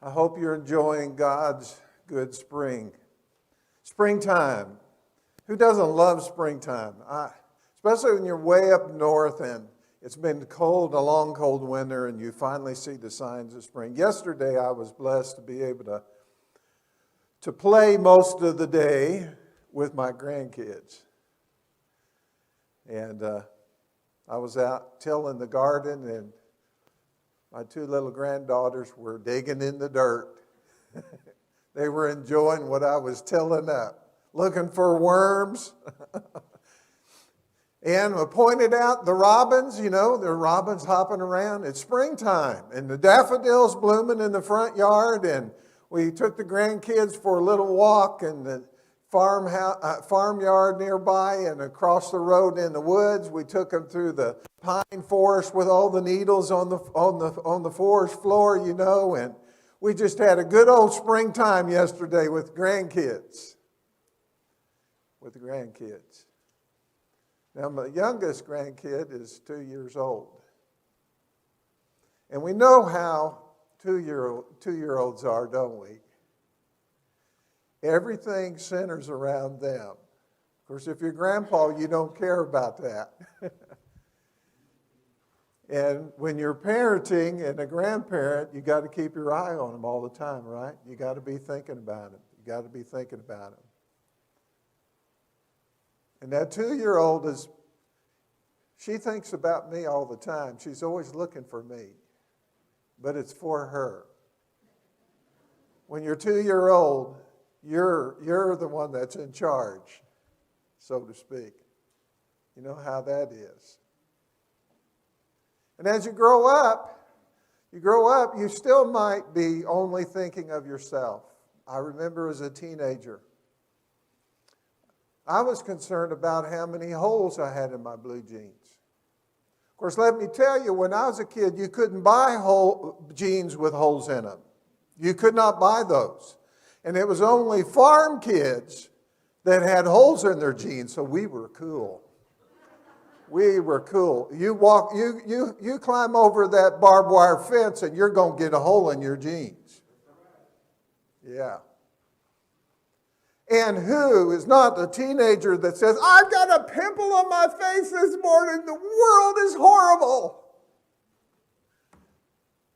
I hope you're enjoying God's good spring. Springtime. Who doesn't love springtime? Especially when you're way up north and it's been cold, a long cold winter, and you finally see the signs of spring. Yesterday I was blessed to be able to play most of the day with my grandkids. And I was out tilling the garden, and my two little granddaughters were digging in the dirt. They were enjoying what I was tilling up, looking for worms. And I pointed out the robins, there are robins hopping around. It's springtime, and the daffodils blooming in the front yard, and we took the grandkids for a little walk in the farmyard nearby and across the road in the woods. We took them through the pine forest with all the needles on the forest floor, and we just had a good old springtime yesterday with grandkids. Now, my youngest grandkid is 2 years old. And we know how two-year-olds are, don't we? Everything centers around them. Of course, if you're grandpa, you don't care about that. And when you're parenting and a grandparent, you got to keep your eye on them all the time, right? You got to be thinking about them. And that 2-year-old she thinks about me all the time. She's always looking for me, but it's for her. When you're 2-year-old, you're the one that's in charge, so to speak. You know how that is. And as you grow up, you still might be only thinking of yourself. I remember as a teenager, I was concerned about how many holes I had in my blue jeans. Of course, let me tell you, when I was a kid, you couldn't buy jeans with holes in them. You could not buy those. And it was only farm kids that had holes in their jeans, so we were cool. You climb over that barbed wire fence and you're going to get a hole in your jeans. Yeah. And who is not the teenager that says, I've got a pimple on my face this morning, the world is horrible.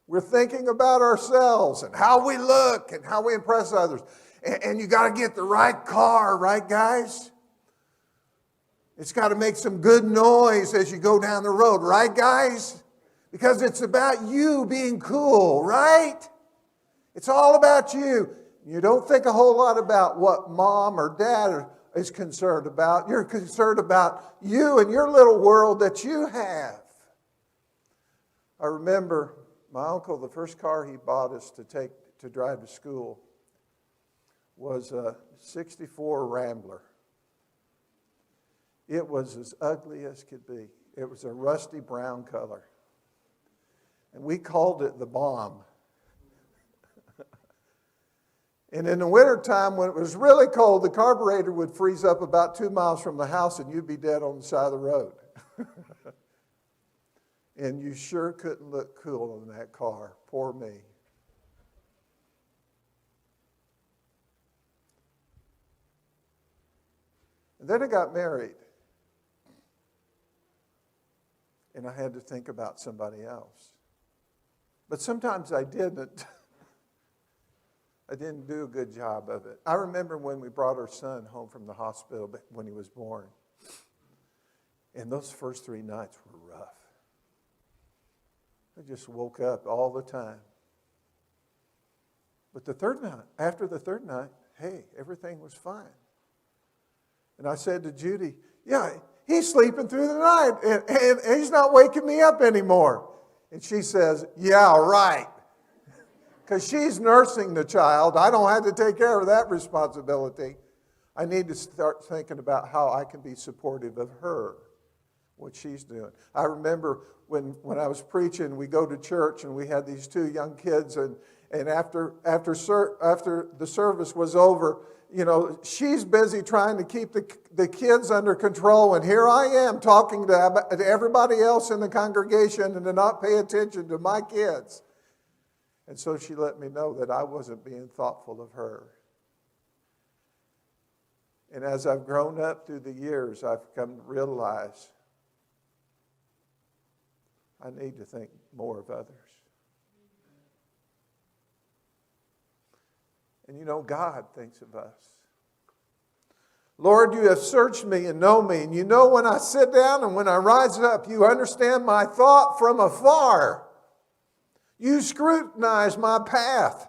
We're thinking about ourselves and how we look and how we impress others. And you got to get the right car, right, guys? It's got to make some good noise as you go down the road, right, guys? Because it's about you being cool, right? It's all about you. You don't think a whole lot about what mom or dad is concerned about. You're concerned about you and your little world that you have. I remember my uncle, the first car he bought us to drive to school was a 64 Rambler. It was as ugly as could be. It was a rusty brown color. And we called it the bomb. And in the wintertime, when it was really cold, the carburetor would freeze up about 2 miles from the house and you'd be dead on the side of the road. And you sure couldn't look cool in that car. Poor me. And then I got married. And I had to think about somebody else. But sometimes I didn't. I didn't do a good job of it. I remember when we brought our son home from the hospital when he was born. And those first 3 nights were rough. I just woke up all the time. But after the third night, hey, everything was fine. And I said to Judy, yeah, he's sleeping through the night and he's not waking me up anymore. And she says, yeah, right. Because she's nursing the child. I don't have to take care of that responsibility. I need to start thinking about how I can be supportive of her, what she's doing. I remember when I was preaching, we go to church and we had these 2 young kids, and after the service was over, she's busy trying to keep the kids under control, and here I am talking to everybody else in the congregation and to not pay attention to my kids. And so she let me know that I wasn't being thoughtful of her. And as I've grown up through the years, I've come to realize I need to think more of others. And you know, God thinks of us. Lord, you have searched me and know me. And you know when I sit down and when I rise up, you understand my thought from afar. You scrutinize my path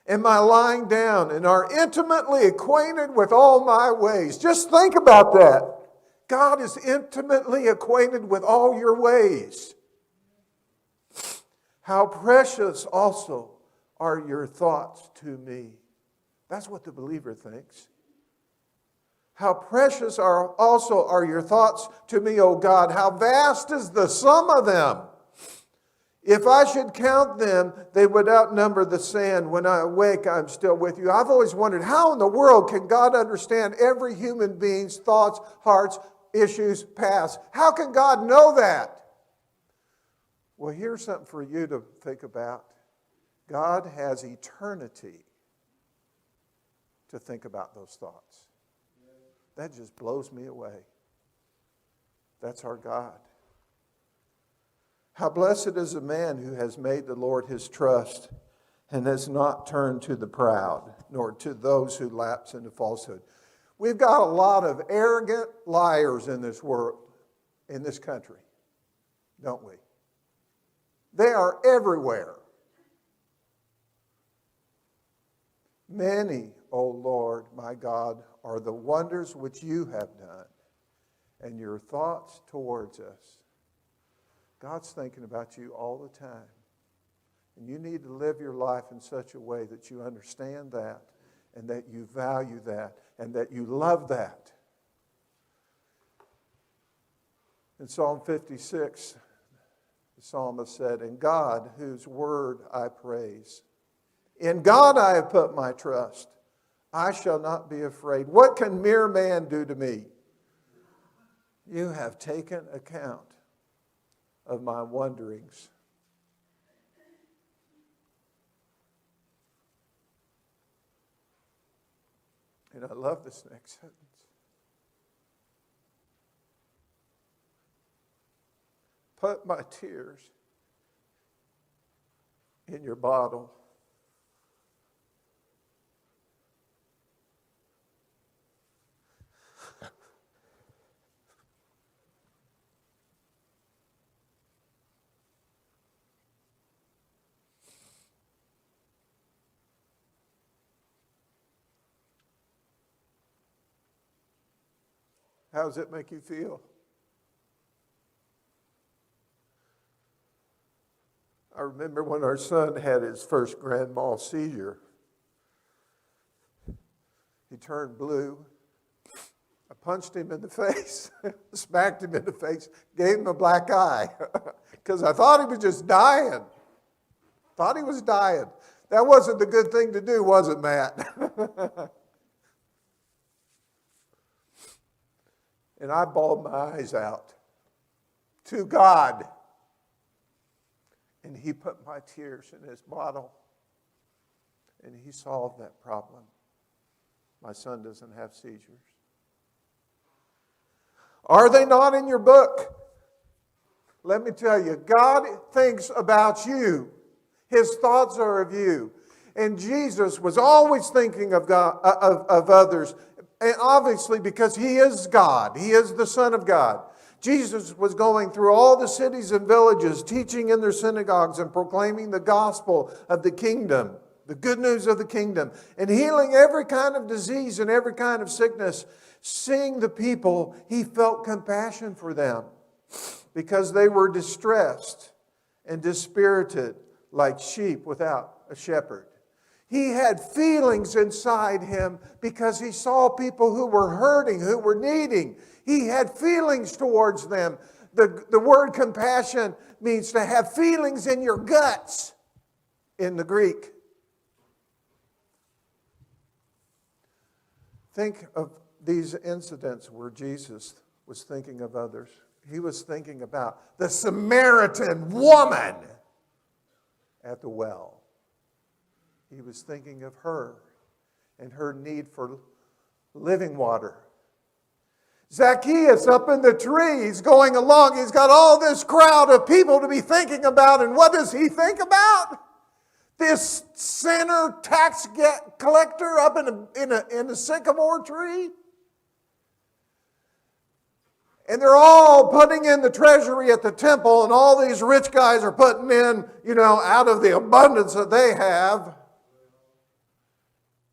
and my lying down and are intimately acquainted with all my ways. Just think about that. God is intimately acquainted with all your ways. How precious also are your thoughts to me. That's what the believer thinks. How precious also are your thoughts to me, O God. How vast is the sum of them. If I should count them, they would outnumber the sand. When I awake, I'm still with you. I've always wondered, how in the world can God understand every human being's thoughts, hearts, issues, past? How can God know that? Well, here's something for you to think about. God has eternity to think about those thoughts. That just blows me away. That's our God. How blessed is a man who has made the Lord his trust and has not turned to the proud, nor to those who lapse into falsehood. We've got a lot of arrogant liars in this world, in this country, don't we? They are everywhere. Many, O Lord, my God, are the wonders which you have done, and your thoughts towards us. God's thinking about you all the time. And you need to live your life in such a way that you understand that, and that you value that, and that you love that. In Psalm 56, the psalmist said, "In God, whose word I praise. In God I have put my trust. I shall not be afraid. What can mere man do to me? You have taken account of my wanderings." And I love this next sentence. Put my tears in your bottle. How does it make you feel? I remember when our son had his first grand mal seizure. He turned blue. I punched him in the face, smacked him in the face, gave him a black eye because I thought he was just dying. Thought he was dying. That wasn't the good thing to do, was it, Matt? And I bawled my eyes out to God. And he put my tears in his bottle. And he solved that problem. My son doesn't have seizures. Are they not in your book? Let me tell you, God thinks about you. His thoughts are of you. And Jesus was always thinking of God, of others. And obviously because he is God. He is the Son of God. Jesus was going through all the cities and villages, teaching in their synagogues and proclaiming the gospel of the kingdom, the good news of the kingdom, and healing every kind of disease and every kind of sickness. Seeing the people, he felt compassion for them because they were distressed and dispirited like sheep without a shepherd. He had feelings inside him because he saw people who were hurting, who were needing. He had feelings towards them. The word compassion means to have feelings in your guts in the Greek. Think of these incidents where Jesus was thinking of others. He was thinking about the Samaritan woman at the well. He was thinking of her and her need for living water. Zacchaeus up in the tree, he's going along. He's got all this crowd of people to be thinking about. And what does he think about? This sinner tax collector up in a sycamore tree. And they're all putting in the treasury at the temple, and all these rich guys are putting in, out of the abundance that they have.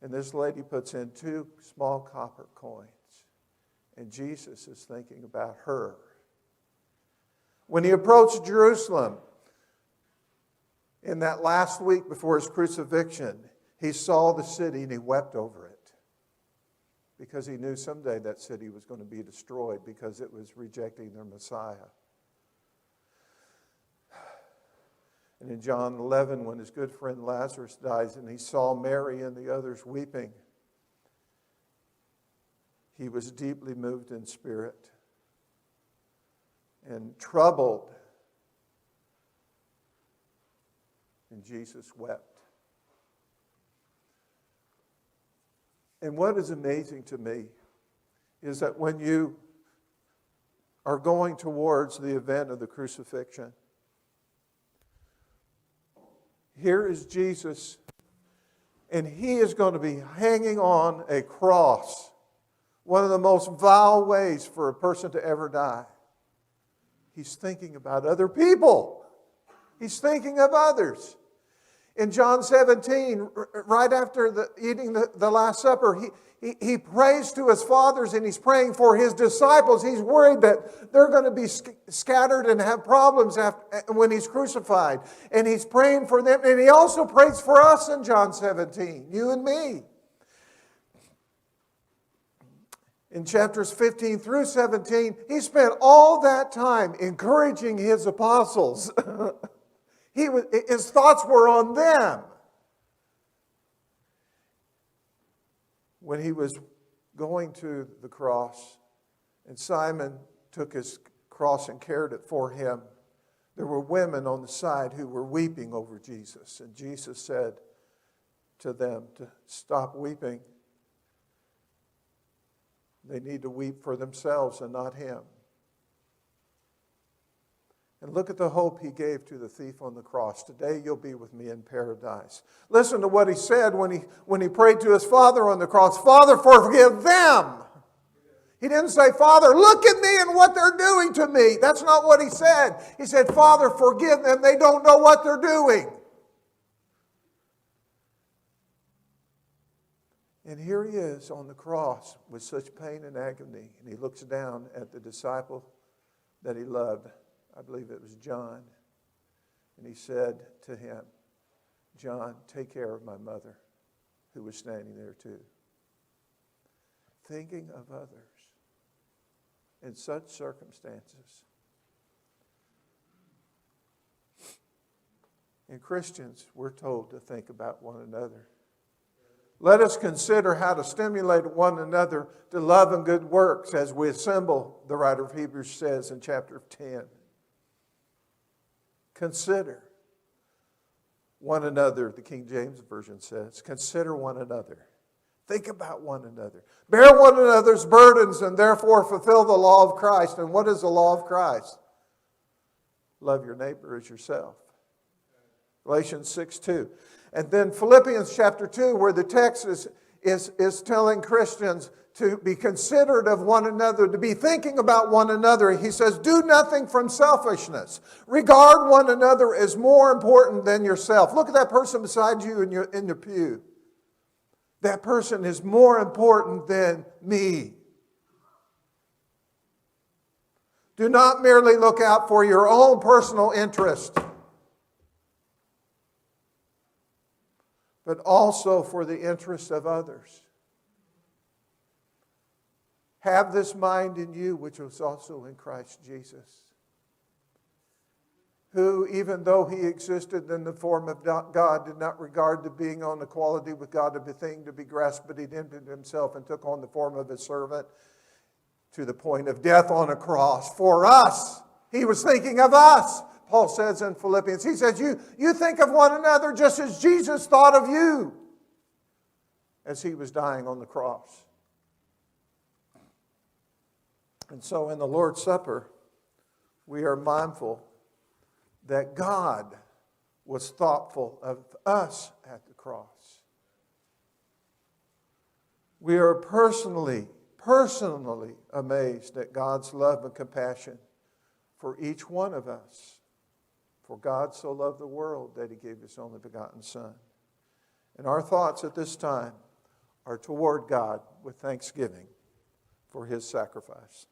And this lady puts in 2 small copper coins. And Jesus is thinking about her. When he approached Jerusalem in that last week before his crucifixion, he saw the city and he wept over it. Because he knew someday that city was going to be destroyed because it was rejecting their Messiah. And in John 11, when his good friend Lazarus dies and he saw Mary and the others weeping, he was deeply moved in spirit and troubled. And Jesus wept. And what is amazing to me is that when you are going towards the event of the crucifixion, here is Jesus, and he is going to be hanging on a cross. One of the most vile ways for a person to ever die. He's thinking about other people. He's thinking of others. In John 17, right after eating the Last Supper, he prays to his fathers and he's praying for his disciples. He's worried that they're going to be scattered and have problems when he's crucified. And he's praying for them. And he also prays for us in John 17, you and me. In chapters 15 through 17, he spent all that time encouraging his apostles. His thoughts were on them. When he was going to the cross, and Simon took his cross and carried it for him, there were women on the side who were weeping over Jesus. And Jesus said to them to stop weeping. They need to weep for themselves and not him. And look at the hope he gave to the thief on the cross. Today you'll be with me in paradise. Listen to what he said when he prayed to his Father on the cross. Father, forgive them. He didn't say, Father, look at me and what they're doing to me. That's not what he said. He said, Father, forgive them. They don't know what they're doing. And here he is on the cross with such pain and agony. And he looks down at the disciple that he loved. I believe it was John. And he said to him, John, take care of my mother, who was standing there too. Thinking of others in such circumstances. And Christians, we're told to think about one another. Let us consider how to stimulate one another to love and good works as we assemble, the writer of Hebrews says in chapter 10. Consider one another, the King James Version says. Consider one another. Think about one another. Bear one another's burdens and therefore fulfill the law of Christ. And what is the law of Christ? Love your neighbor as yourself. Galatians 6:2. And then Philippians chapter 2, where the text is telling Christians to be considerate of one another, to be thinking about one another. He says, do nothing from selfishness. Regard one another as more important than yourself. Look at that person beside you in the pew. That person is more important than me. Do not merely look out for your own personal interest, but also for the interest of others. Have this mind in you, which was also in Christ Jesus, who, even though he existed in the form of God, did not regard the being on equality with God a thing to be grasped, but he emptied himself and took on the form of a servant to the point of death on a cross. For us, he was thinking of us. Paul says in Philippians. He says, you think of one another just as Jesus thought of you as he was dying on the cross. And so in the Lord's Supper, we are mindful that God was thoughtful of us at the cross. We are personally amazed at God's love and compassion for each one of us. For God so loved the world that he gave his only begotten Son. And our thoughts at this time are toward God with thanksgiving for his sacrifice.